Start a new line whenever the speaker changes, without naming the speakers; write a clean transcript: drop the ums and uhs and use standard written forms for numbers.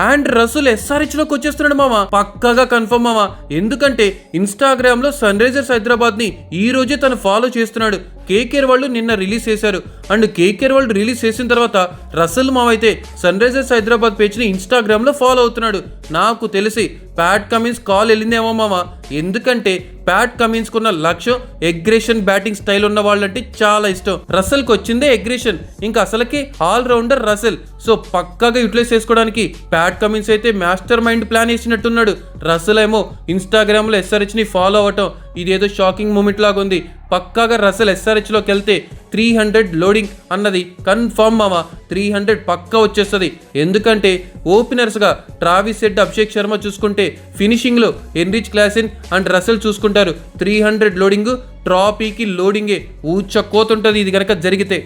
And Rasool SRH లోకి వచ్చేస్తున్నాడు మామ, పక్కాగా కన్ఫర్మ్ మామ. ఎందుకంటే ఇన్స్టాగ్రామ్ లో సన్ రైజర్స్ హైదరాబాద్ ని ఈ రోజే తను ఫాలో చేస్తున్నాడు. కేకేఆర్ వాళ్ళు నిన్న రిలీజ్ చేశారు. అండ్ కేకేఆర్ వాళ్ళు రిలీజ్ చేసిన తర్వాత రసల్ మామ అయితే సన్ రైజర్స్ హైదరాబాద్ పేజ్ ని ఇన్స్టాగ్రామ్ లో ఫాలో అవుతున్నాడు. నాకు తెలిసి ప్యాట్ కమిన్స్ కాల్ వెళ్ళిందేమో మామ. ఎందుకంటే ప్యాట్ కమిన్స్ కున్న లక్ష్యం అగ్రెషన్ బ్యాటింగ్ స్టైల్ ఉన్న వాళ్ళంటే చాలా ఇష్టం. రసల్ కి వచ్చిందే అగ్రెషన్, ఇంకా అసలుకి ఆల్ రౌండర్ రసల్. సో పక్కాగా యూటిలైజ్ చేసుకోవడానికి ప్యాట్ కమిన్స్ అయితే మాస్టర్ మైండ్ ప్లాన్ వేసినట్టున్నాడు. రసల్ ఏమో ఇన్స్టాగ్రామ్ లో ఎస్ఆర్హెచ్ ని ఫాలో అవటం ఇదేదో షాకింగ్ మూమెంట్ లాగా ఉంది. పక్కాగా రసల్ ఎస్ఆర్హెచ్ లోకి వెళ్తే 300 లోడింగ్ అన్నది కన్ఫర్మ్ మామ. 300 పక్కా వచ్చేస్తుంది. ఎందుకంటే ఓపెనర్స్ గా ట్రావిస్ హెడ్, అభిషేక్ శర్మ చూసుకుంటే ఫినిషింగ్ లో హెన్రిచ్ క్లాసెన్ అండ్ రసల్ చూసుకుంటారు. 300 లోడింగ్ ట్రాఫీకి లోడింగే ఊచకోతుంటది ఇది కనుక జరిగితే.